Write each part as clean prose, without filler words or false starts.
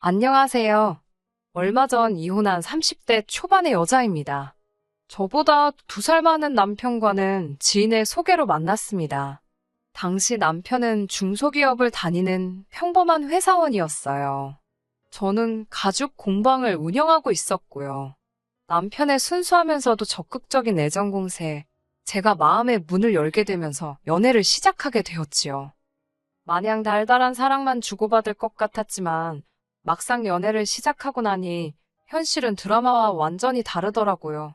안녕하세요. 얼마 전 이혼한 30대 초반의 여자입니다. 저보다 2살 많은 남편과는 지인의 소개로 만났습니다. 당시 남편은 중소기업을 다니는 평범한 회사원이었어요. 저는 가죽 공방을 운영하고 있었고요. 남편의 순수하면서도 적극적인 애정 공세에 제가 마음의 문을 열게 되면서 연애를 시작하게 되었지요. 마냥 달달한 사랑만 주고받을 것 같았지만 막상 연애를 시작하고 나니 현실은 드라마와 완전히 다르더라고요.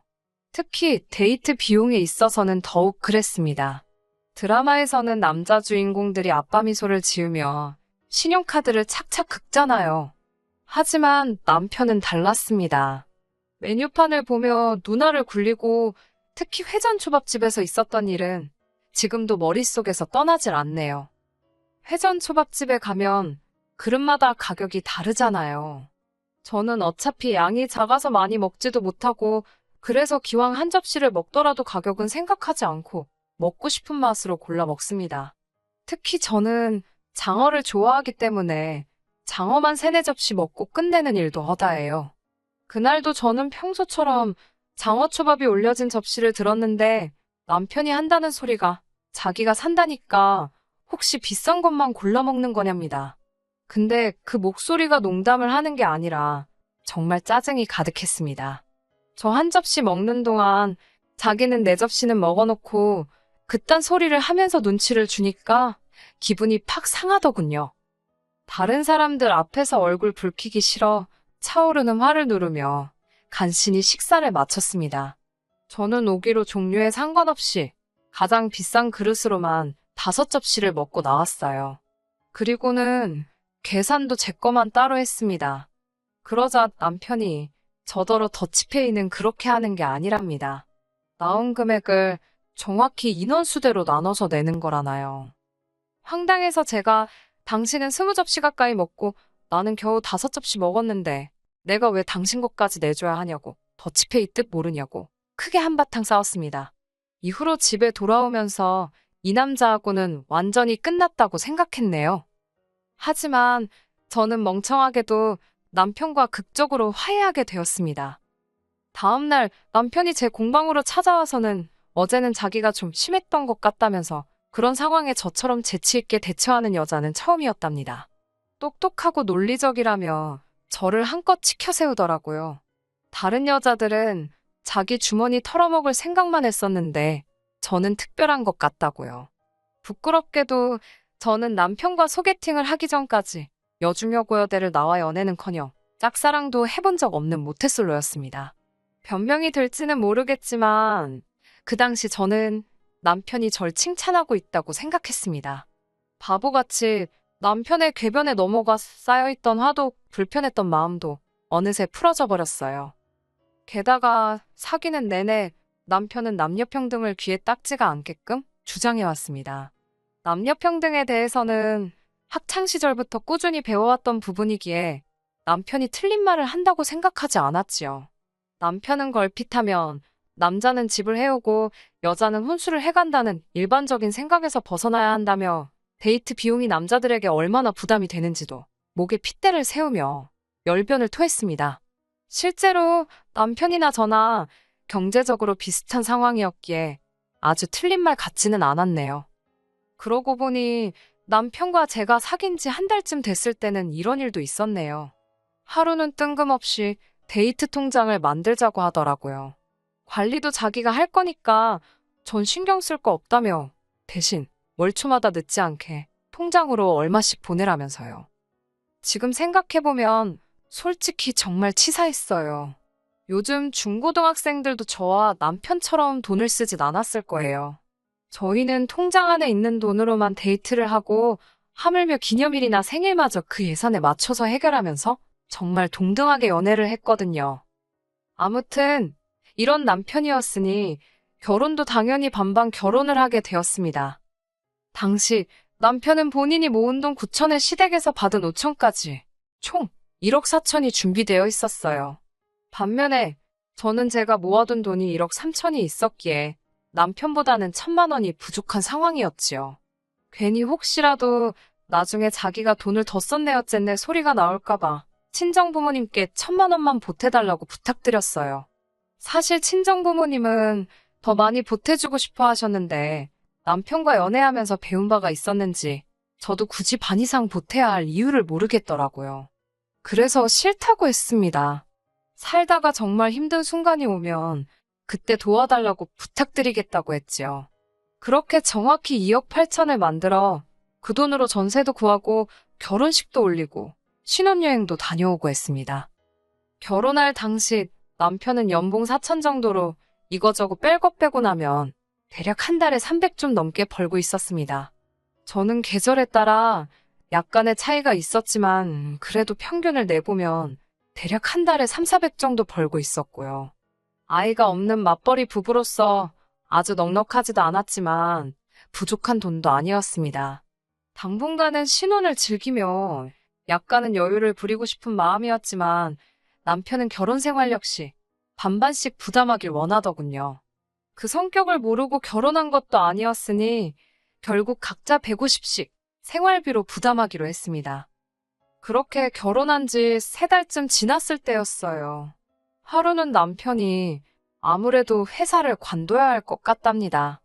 특히 데이트 비용에 있어서는 더욱 그랬습니다. 드라마에서는 남자 주인공들이 아빠 미소를 지으며 신용카드를 착착 긁잖아요. 하지만 남편은 달랐습니다. 메뉴판을 보며 눈알을 굴리고 특히 회전초밥집에서 있었던 일은 지금도 머릿속에서 떠나질 않네요. 회전초밥집에 가면 그릇마다 가격이 다르잖아요. 저는 어차피 양이 작아서 많이 먹지도 못하고 그래서 기왕 한 접시를 먹더라도 가격은 생각하지 않고 먹고 싶은 맛으로 골라 먹습니다. 특히 저는 장어를 좋아하기 때문에 장어만 3-4접시 먹고 끝내는 일도 허다해요. 그날도 저는 평소처럼 장어초밥이 올려진 접시를 들었는데 남편이 한다는 소리가 자기가 산다니까 혹시 비싼 것만 골라 먹는 거냐입니다. 근데 그 목소리가 농담을 하는 게 아니라 정말 짜증이 가득했습니다. 저 한 접시 먹는 동안 자기는 4접시는 먹어놓고 그딴 소리를 하면서 눈치를 주니까 기분이 팍 상하더군요. 다른 사람들 앞에서 얼굴 붉히기 싫어 차오르는 화를 누르며 간신히 식사를 마쳤습니다. 저는 오기로 종류에 상관없이 가장 비싼 그릇으로만 5접시를 먹고 나왔어요. 그리고는 계산도 제 거만 따로 했습니다. 그러자 남편이 저더러 더치페이는 그렇게 하는 게 아니랍니다. 나온 금액을 정확히 인원수대로 나눠서 내는 거라나요. 황당해서 제가 당신은 20접시 가까이 먹고 나는 겨우 5접시 먹었는데 내가 왜 당신 것까지 내줘야 하냐고 더치페이 뜻 모르냐고 크게 한바탕 싸웠습니다. 이후로 집에 돌아오면서 이 남자하고는 완전히 끝났다고 생각했네요. 하지만 저는 멍청하게도 남편과 극적으로 화해하게 되었습니다. 다음날 남편이 제 공방으로 찾아와서는 어제는 자기가 좀 심했던 것 같다면서 그런 상황에 저처럼 재치있게 대처하는 여자는 처음이었답니다. 똑똑하고 논리적이라며 저를 한껏 치켜세우더라고요. 다른 여자들은 자기 주머니 털어먹을 생각만 했었는데 저는 특별한 것 같다고요. 부끄럽게도 저는 남편과 소개팅을 하기 전까지 여중여 고여대를 나와 연애는커녕 짝사랑도 해본 적 없는 모태솔로였습니다. 변명이 될지는 모르겠지만 그 당시 저는 남편이 절 칭찬하고 있다고 생각했습니다. 바보같이 남편의 궤변에 넘어가 쌓여있던 화도 불편했던 마음도 어느새 풀어져 버렸어요. 게다가 사귀는 내내 남편은 남녀평등을 귀에 딱지가 않게끔 주장해왔습니다. 남녀평등에 대해서는 학창시절부터 꾸준히 배워왔던 부분이기에 남편이 틀린 말을 한다고 생각하지 않았지요. 남편은 걸핏하면 남자는 집을 해오고 여자는 혼수를 해간다는 일반적인 생각에서 벗어나야 한다며 데이트 비용이 남자들에게 얼마나 부담이 되는지도 목에 핏대를 세우며 열변을 토했습니다. 실제로 남편이나 저나 경제적으로 비슷한 상황이었기에 아주 틀린 말 같지는 않았네요. 그러고 보니 남편과 제가 사귄 지 1달쯤 됐을 때는 이런 일도 있었네요. 하루는 뜬금없이 데이트 통장을 만들자고 하더라고요. 관리도 자기가 할 거니까 전 신경 쓸 거 없다며 대신 월초마다 늦지 않게 통장으로 얼마씩 보내라면서요. 지금 생각해보면 솔직히 정말 치사했어요. 요즘 중고등학생들도 저와 남편처럼 돈을 쓰진 않았을 거예요. 저희는 통장 안에 있는 돈으로만 데이트를 하고 하물며 기념일이나 생일마저 그 예산에 맞춰서 해결하면서 정말 동등하게 연애를 했거든요. 아무튼 이런 남편이었으니 결혼도 당연히 반반 결혼을 하게 되었습니다. 당시 남편은 본인이 모은 돈 9천에 시댁에서 받은 5천까지 총 1억 4천이 준비되어 있었어요. 반면에 저는 제가 모아둔 돈이 1억 3천이 있었기에 남편보다는 1,000만 원이 부족한 상황이었지요. 괜히 혹시라도 나중에 자기가 돈을 더 썼네 어쨌네 소리가 나올까봐 친정부모님께 1,000만 원만 보태달라고 부탁드렸어요. 사실 친정부모님은 더 많이 보태주고 싶어 하셨는데 남편과 연애하면서 배운 바가 있었는지 저도 굳이 반 이상 보태야 할 이유를 모르겠더라고요. 그래서 싫다고 했습니다. 살다가 정말 힘든 순간이 오면 그때 도와달라고 부탁드리겠다고 했지요. 그렇게 정확히 2억 8천을 만들어 그 돈으로 전세도 구하고 결혼식도 올리고 신혼여행도 다녀오고 했습니다. 결혼할 당시 남편은 연봉 4천 정도로 이거저거 뺄 것 빼고 나면 대략 한 달에 300 좀 넘게 벌고 있었습니다. 저는 계절에 따라 약간의 차이가 있었지만 그래도 평균을 내보면 대략 한 달에 3, 400 정도 벌고 있었고요. 아이가 없는 맞벌이 부부로서 아주 넉넉하지도 않았지만 부족한 돈도 아니었습니다. 당분간은 신혼을 즐기며 약간은 여유를 부리고 싶은 마음이었지만 남편은 결혼 생활 역시 반반씩 부담하길 원하더군요. 그 성격을 모르고 결혼한 것도 아니었으니 결국 각자 150씩 생활비로 부담하기로 했습니다. 그렇게 결혼한 지 3달쯤 지났을 때였어요. 하루는 남편이 아무래도 회사를 관둬야 할 것 같답니다.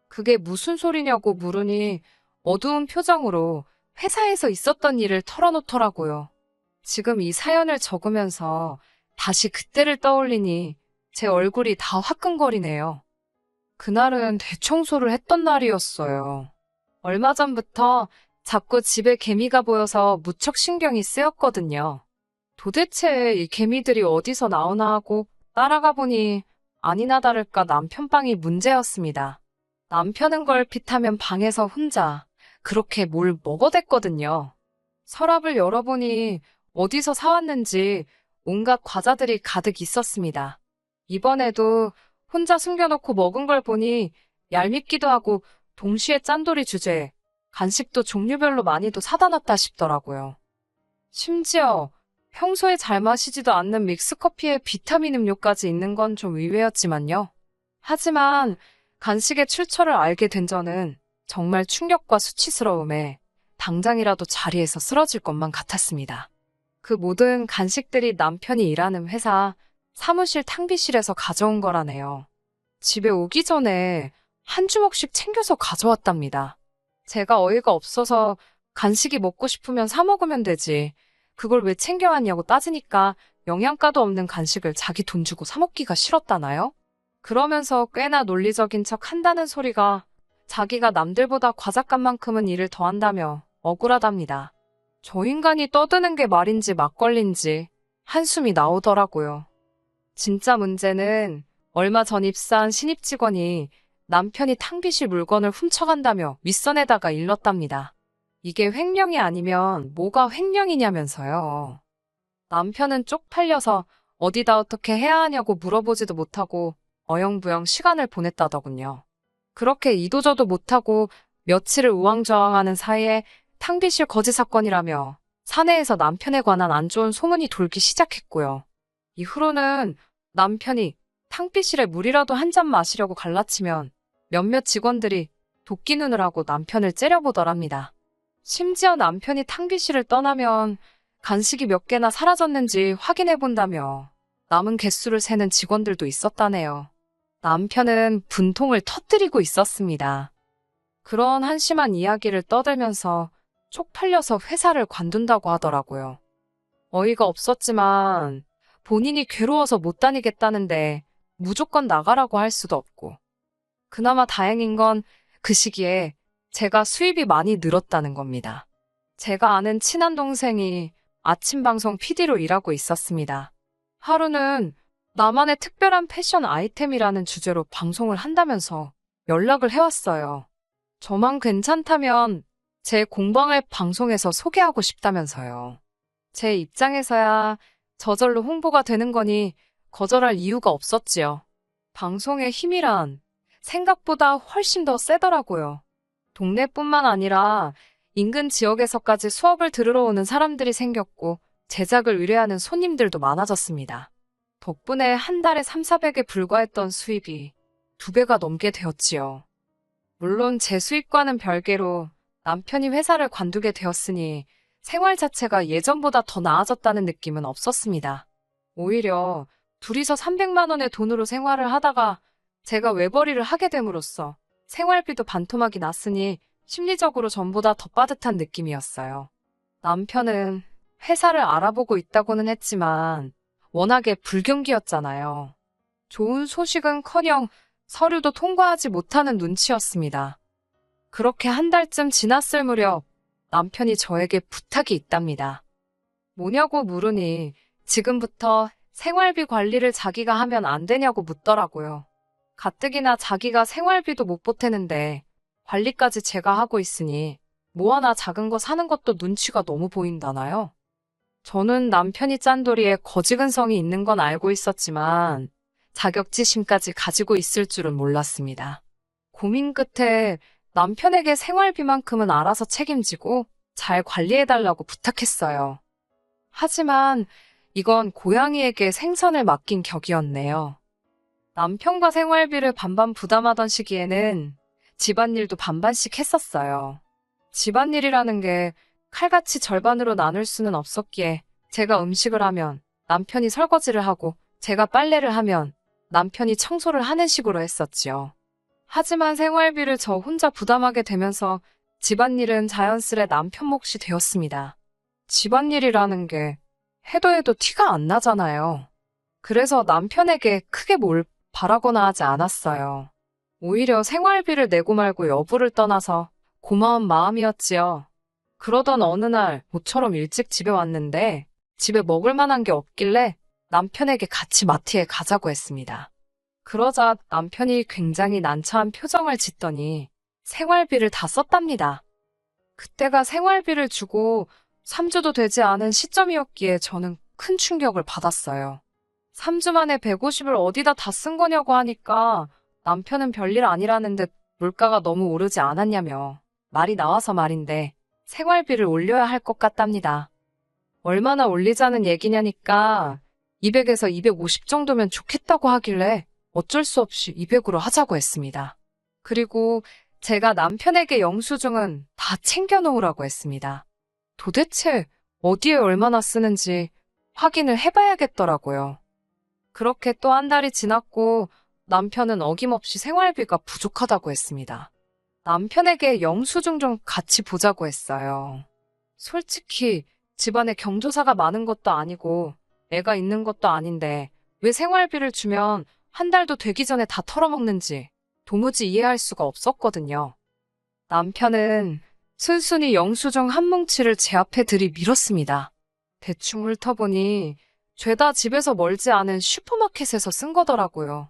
그게 무슨 소리냐고 물으니 어두운 표정으로 회사에서 있었던 일을 털어놓더라고요. 지금 이 사연을 적으면서 다시 그때를 떠올리니 제 얼굴이 다 화끈거리네요. 그날은 대청소를 했던 날이었어요. 얼마 전부터 자꾸 집에 개미가 보여서 무척 신경이 쓰였거든요. 도대체 이 개미들이 어디서 나오나 하고 따라가 보니 아니나 다를까 남편 방이 문제였습니다. 남편은 걸핏하면 방에서 혼자 그렇게 뭘 먹어댔거든요. 서랍을 열어보니 어디서 사왔는지 온갖 과자들이 가득 있었습니다. 이번에도 혼자 숨겨놓고 먹은 걸 보니 얄밉기도 하고 동시에 짠돌이 주제에 간식도 종류별로 많이도 사다 놨다 싶더라고요. 심지어 평소에 잘 마시지도 않는 믹스커피에 비타민 음료까지 있는 건 좀 의외였지만요. 하지만 간식의 출처를 알게 된 저는 정말 충격과 수치스러움에 당장이라도 자리에서 쓰러질 것만 같았습니다. 그 모든 간식들이 남편이 일하는 회사 사무실 탕비실에서 가져온 거라네요. 집에 오기 전에 한 주먹씩 챙겨서 가져왔답니다. 제가 어이가 없어서 간식이 먹고 싶으면 사 먹으면 되지. 그걸 왜 챙겨왔냐고 따지니까 영양가도 없는 간식을 자기 돈 주고 사 먹기가 싫었다나요? 그러면서 꽤나 논리적인 척 한다는 소리가 자기가 남들보다 과작간만큼은 일을 더 한다며 억울하답니다. 저 인간이 떠드는 게 말인지 막걸리인지 한숨이 나오더라고요. 진짜 문제는 얼마 전 입사한 신입 직원이 남편이 탕비실 물건을 훔쳐간다며 윗선에다가 일렀답니다. 이게 횡령이 아니면 뭐가 횡령이냐면서요. 남편은 쪽팔려서 어디다 어떻게 해야 하냐고 물어보지도 못하고 어영부영 시간을 보냈다더군요. 그렇게 이도저도 못하고 며칠을 우왕좌왕하는 사이에 탕비실 거지 사건이라며 사내에서 남편에 관한 안 좋은 소문이 돌기 시작했고요. 이후로는 남편이 탕비실에 물이라도 한 잔 마시려고 갈라치면 몇몇 직원들이 도끼 눈을 하고 남편을 째려보더랍니다. 심지어 남편이 탕비실을 떠나면 간식이 몇 개나 사라졌는지 확인해 본다며 남은 개수를 세는 직원들도 있었다네요. 남편은 분통을 터뜨리고 있었습니다. 그런 한심한 이야기를 떠들면서 쪽팔려서 회사를 관둔다고 하더라고요. 어이가 없었지만 본인이 괴로워서 못 다니겠다는데 무조건 나가라고 할 수도 없고. 그나마 다행인 건 그 시기에 제가 수입이 많이 늘었다는 겁니다. 제가 아는 친한 동생이 아침 방송 PD로 일하고 있었습니다. 하루는 나만의 특별한 패션 아이템이라는 주제로 방송을 한다면서 연락을 해왔어요. 저만 괜찮다면 제 공방을 방송에서 소개하고 싶다면서요. 제 입장에서야 저절로 홍보가 되는 거니 거절할 이유가 없었지요. 방송의 힘이란 생각보다 훨씬 더 세더라고요. 동네뿐만 아니라 인근 지역에서까지 수업을 들으러 오는 사람들이 생겼고 제작을 의뢰하는 손님들도 많아졌습니다. 덕분에 한 달에 3, 400에 불과했던 수입이 2배가 넘게 되었지요. 물론 제 수입과는 별개로 남편이 회사를 관두게 되었으니 생활 자체가 예전보다 더 나아졌다는 느낌은 없었습니다. 오히려 둘이서 300만 원의 돈으로 생활을 하다가 제가 외벌이를 하게 됨으로써 생활비도 반토막이 났으니 심리적으로 전보다 더 빠듯한 느낌이었어요. 남편은 회사를 알아보고 있다고는 했지만 워낙에 불경기였잖아요. 좋은 소식은커녕 서류도 통과하지 못하는 눈치였습니다. 그렇게 한 달쯤 지났을 무렵 남편이 저에게 부탁이 있답니다. 뭐냐고 물으니 지금부터 생활비 관리를 자기가 하면 안 되냐고 묻더라고요. 가뜩이나 자기가 생활비도 못 보태는데 관리까지 제가 하고 있으니 뭐 하나 작은 거 사는 것도 눈치가 너무 보인다나요? 저는 남편이 짠돌이에 거지근성이 있는 건 알고 있었지만 자격지심까지 가지고 있을 줄은 몰랐습니다. 고민 끝에 남편에게 생활비만큼은 알아서 책임지고 잘 관리해달라고 부탁했어요. 하지만 이건 고양이에게 생선을 맡긴 격이었네요. 남편과 생활비를 반반 부담하던 시기에는 집안일도 반반씩 했었어요. 집안일이라는 게 칼같이 절반으로 나눌 수는 없었기에 제가 음식을 하면 남편이 설거지를 하고 제가 빨래를 하면 남편이 청소를 하는 식으로 했었지요. 하지만 생활비를 저 혼자 부담하게 되면서 집안일은 자연스레 남편 몫이 되었습니다. 집안일이라는 게 해도 티가 안 나잖아요. 그래서 남편에게 크게 뭘 바라거나 하지 않았어요. 오히려 생활비를 내고 말고 여부를 떠나서 고마운 마음이었지요. 그러던 어느 날 모처럼 일찍 집에 왔는데 집에 먹을 만한 게 없길래 남편에게 같이 마트에 가자고 했습니다. 그러자 남편이 굉장히 난처한 표정을 짓더니 생활비를 다 썼답니다. 그때가 생활비를 주고 3주도 되지 않은 시점이었기에 저는 큰 충격을 받았어요. 3주 만에 150을 어디다 다 쓴 거냐고 하니까 남편은 별일 아니라는 듯 물가가 너무 오르지 않았냐며 말이 나와서 말인데 생활비를 올려야 할 것 같답니다. 얼마나 올리자는 얘기냐니까 200에서 250 정도면 좋겠다고 하길래 어쩔 수 없이 200으로 하자고 했습니다. 그리고 제가 남편에게 영수증은 다 챙겨놓으라고 했습니다. 도대체 어디에 얼마나 쓰는지 확인을 해봐야겠더라고요. 그렇게 또 한 달이 지났고 남편은 어김없이 생활비가 부족하다고 했습니다. 남편에게 영수증 좀 같이 보자고 했어요. 솔직히 집안에 경조사가 많은 것도 아니고 애가 있는 것도 아닌데 왜 생활비를 주면 한 달도 되기 전에 다 털어먹는지 도무지 이해할 수가 없었거든요. 남편은 순순히 영수증 한 뭉치를 제 앞에 들이밀었습니다. 대충 훑어보니 죄다 집에서 멀지 않은 슈퍼마켓에서 쓴 거더라고요.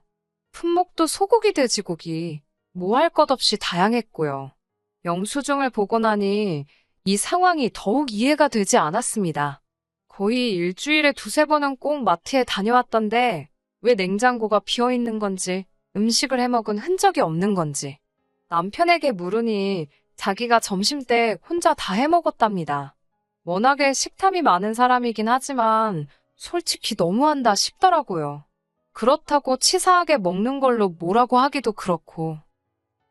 품목도 소고기, 돼지고기, 뭐 할 것 없이 다양했고요. 영수증을 보고 나니 이 상황이 더욱 이해가 되지 않았습니다. 거의 일주일에 두세 번은 꼭 마트에 다녀왔던데 왜 냉장고가 비어있는 건지 음식을 해먹은 흔적이 없는 건지 남편에게 물으니 자기가 점심때 혼자 다 해먹었답니다. 워낙에 식탐이 많은 사람이긴 하지만 솔직히 너무한다 싶더라고요. 그렇다고 치사하게 먹는 걸로 뭐라고 하기도 그렇고.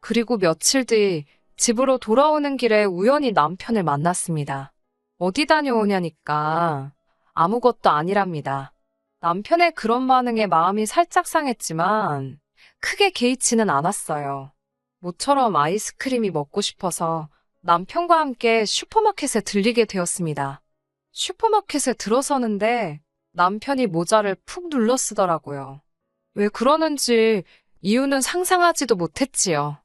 그리고 며칠 뒤 집으로 돌아오는 길에 우연히 남편을 만났습니다. 어디 다녀오냐니까 아무것도 아니랍니다. 남편의 그런 반응에 마음이 살짝 상했지만 크게 개의치는 않았어요. 모처럼 아이스크림이 먹고 싶어서 남편과 함께 슈퍼마켓에 들리게 되었습니다. 슈퍼마켓에 들어서는데 남편이 모자를 푹 눌러 쓰더라고요. 왜 그러는지 이유는 상상하지도 못했지요.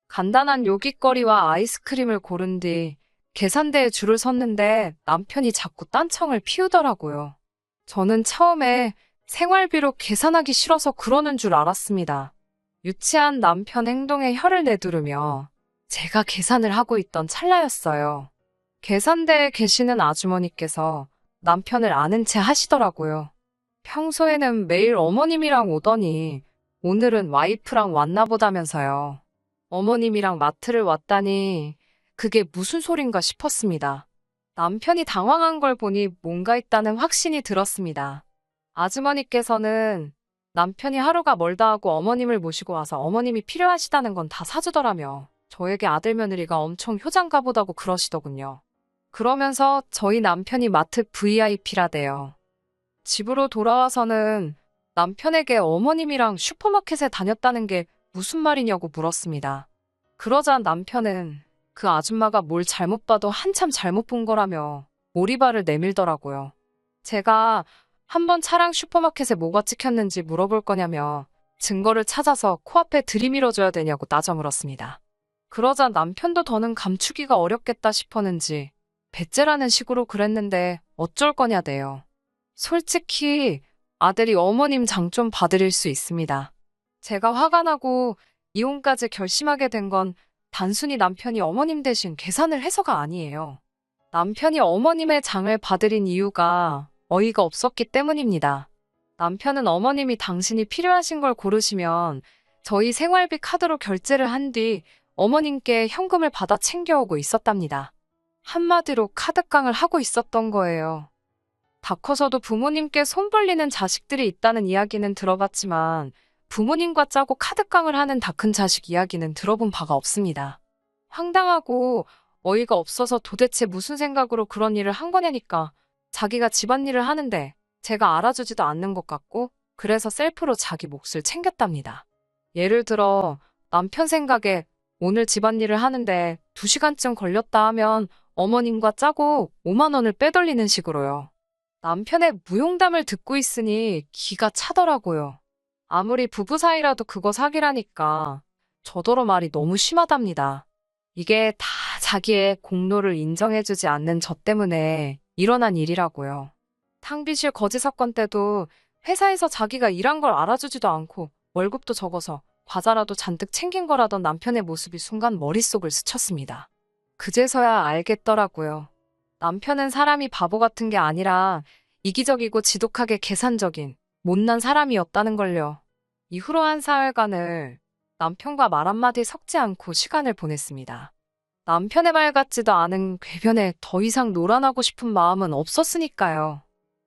간단한 요깃거리와 아이스크림을 고른 뒤 계산대에 줄을 섰는데 남편이 자꾸 딴청을 피우더라고요. 저는 처음에 생활비로 계산하기 싫어서 그러는 줄 알았습니다. 유치한 남편 행동에 혀를 내두르며 제가 계산을 하고 있던 찰나였어요. 계산대에 계시는 아주머니께서 남편을 아는 체 하시더라고요. 평소에는 매일 어머님이랑 오더니 오늘은 와이프랑 왔나 보다면서요. 어머님이랑 마트를 왔다니 그게 무슨 소린가 싶었습니다. 남편이 당황한 걸 보니 뭔가 있다는 확신이 들었습니다. 아주머니께서는 남편이 하루가 멀다 하고 어머님을 모시고 와서 어머님이 필요하시다는 건 다 사주더라며 저에게 아들 며느리가 엄청 효장가 보다고 그러시더군요. 그러면서 저희 남편이 마트 VIP라대요. 집으로 돌아와서는 남편에게 어머님이랑 슈퍼마켓에 다녔다는 게 무슨 말이냐고 물었습니다. 그러자 남편은 그 아줌마가 뭘 잘못 봐도 한참 잘못 본 거라며 오리발을 내밀더라고요. 제가 한번 차량 슈퍼마켓에 뭐가 찍혔는지 물어볼 거냐며 증거를 찾아서 코앞에 들이밀어줘야 되냐고 따져 물었습니다. 그러자 남편도 더는 감추기가 어렵겠다 싶었는지 배째라는 식으로 그랬는데 어쩔 거냐대요. 솔직히 아들이 어머님 장 좀 봐드릴 수 있습니다. 제가 화가 나고 이혼까지 결심하게 된 건 단순히 남편이 어머님 대신 계산을 해서가 아니에요. 남편이 어머님의 장을 봐드린 이유가 어이가 없었기 때문입니다. 남편은 어머님이 당신이 필요하신 걸 고르시면 저희 생활비 카드로 결제를 한 뒤 어머님께 현금을 받아 챙겨오고 있었답니다. 한마디로 카드깡을 하고 있었던 거예요. 다 커서도 부모님께 손 벌리는 자식들이 있다는 이야기는 들어봤지만 부모님과 짜고 카드깡을 하는 다 큰 자식 이야기는 들어본 바가 없습니다. 황당하고 어이가 없어서 도대체 무슨 생각으로 그런 일을 한 거냐니까 자기가 집안일을 하는데 제가 알아주지도 않는 것 같고 그래서 셀프로 자기 몫을 챙겼답니다. 예를 들어 남편 생각에 오늘 집안일을 하는데 2시간쯤 걸렸다 하면 어머님과 짜고 5만 원을 빼돌리는 식으로요. 남편의 무용담을 듣고 있으니 기가 차더라고요. 아무리 부부 사이라도 그거 사기라니까 저더러 말이 너무 심하답니다. 이게 다 자기의 공로를 인정해주지 않는 저 때문에 일어난 일이라고요. 탕비실 거지 사건 때도 회사에서 자기가 일한 걸 알아주지도 않고 월급도 적어서 과자라도 잔뜩 챙긴 거라던 남편의 모습이 순간 머릿속을 스쳤습니다. 그제서야 알겠더라고요. 남편은 사람이 바보 같은 게 아니라 이기적이고 지독하게 계산적인 못난 사람이었다는 걸요. 이후로 한 사흘간을 남편과 말 한마디 섞지 않고 시간을 보냈습니다. 남편의 말 같지도 않은 궤변에 더 이상 놀아나고 싶은 마음은 없었으니까요.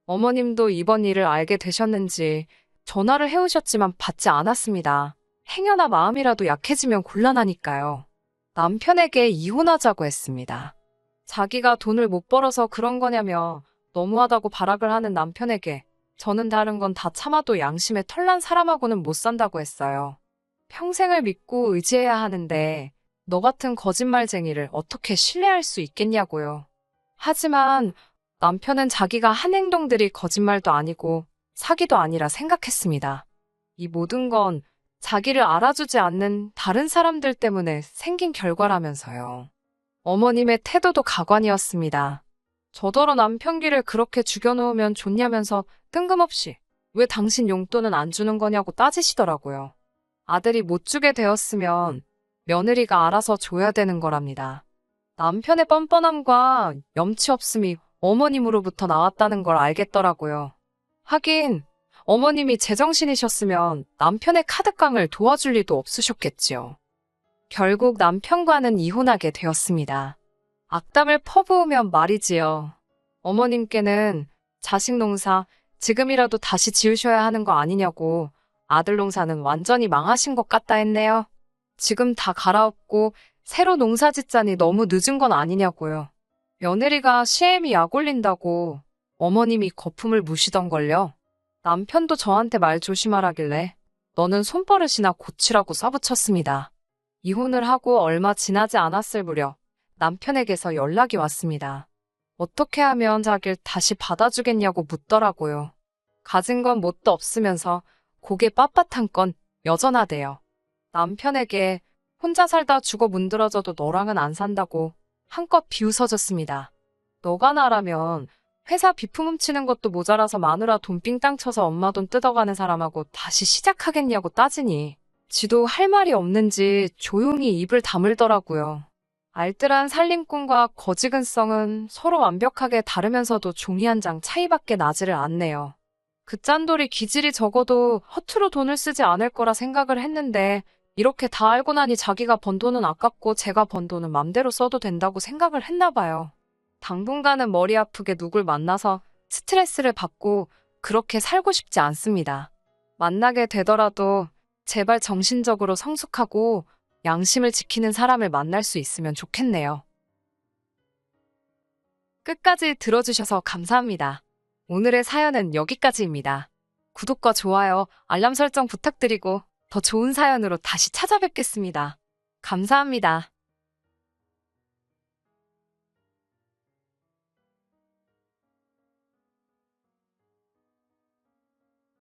어머님도 이번 일을 알게 되셨는지 전화를 해오셨지만 받지 않았습니다. 행여나 마음이라도 약해지면 곤란하니까요. 남편에게 이혼하자고 했습니다. 자기가 돈을 못 벌어서 그런 거냐며 너무하다고 발악을 하는 남편에게 저는 다른 건 다 참아도 양심에 털난 사람하고는 못 산다고 했어요. 평생을 믿고 의지해야 하는데 너 같은 거짓말쟁이를 어떻게 신뢰할 수 있겠냐고요. 하지만 남편은 자기가 한 행동들이 거짓말도 아니고 사기도 아니라 생각했습니다. 이 모든 건 자기를 알아주지 않는 다른 사람들 때문에 생긴 결과라면서요. 어머님의 태도도 가관이었습니다. 저더러 남편 귀를 그렇게 죽여놓으면 좋냐면서 뜬금없이 왜 당신 용돈은 안 주는 거냐고 따지시더라고요. 아들이 못 주게 되었으면 며느리가 알아서 줘야 되는 거랍니다. 남편의 뻔뻔함과 염치 없음이 어머님으로부터 나왔다는 걸 알겠더라고요. 하긴 어머님이 제정신이셨으면 남편의 카드깡을 도와줄 리도 없으셨겠지요. 결국 남편과는 이혼하게 되었습니다. 악담을 퍼부으면 말이지요. 어머님께는 자식 농사 지금이라도 다시 지으셔야 하는 거 아니냐고 아들 농사는 완전히 망하신 것 같다 했네요. 지금 다 갈아엎고 새로 농사 짓자니 너무 늦은 건 아니냐고요. 며느리가 시애미 약 올린다고 어머님이 거품을 무시던걸요. 남편도 저한테 말 조심하라길래 너는 손버릇이나 고치라고 써붙였습니다. 이혼을 하고 얼마 지나지 않았을 무렵 남편에게서 연락이 왔습니다. 어떻게 하면 자기를 다시 받아주겠냐고 묻더라고요. 가진 건 뭣도 없으면서 고개 빳빳한 건 여전하대요. 남편에게 혼자 살다 죽어 문드러져도 너랑은 안 산다고 한껏 비웃어줬습니다. 너가 나라면 회사 비품 훔치는 것도 모자라서 마누라 돈 삥땅 쳐서 엄마 돈 뜯어가는 사람하고 다시 시작하겠냐고 따지니 지도 할 말이 없는지 조용히 입을 다물더라고요. 알뜰한 살림꾼과 거지근성은 서로 완벽하게 다르면서도 종이 한 장 차이밖에 나지를 않네요. 그 짠돌이 기질이 적어도 허투루 돈을 쓰지 않을 거라 생각을 했는데 이렇게 다 알고 나니 자기가 번 돈은 아깝고 제가 번 돈은 맘대로 써도 된다고 생각을 했나 봐요. 당분간은 머리 아프게 누굴 만나서 스트레스를 받고 그렇게 살고 싶지 않습니다. 만나게 되더라도 제발 정신적으로 성숙하고 양심을 지키는 사람을 만날 수 있으면 좋겠네요. 끝까지 들어주셔서 감사합니다. 오늘의 사연은 여기까지입니다. 구독과 좋아요, 알람 설정 부탁드리고 더 좋은 사연으로 다시 찾아뵙겠습니다. 감사합니다.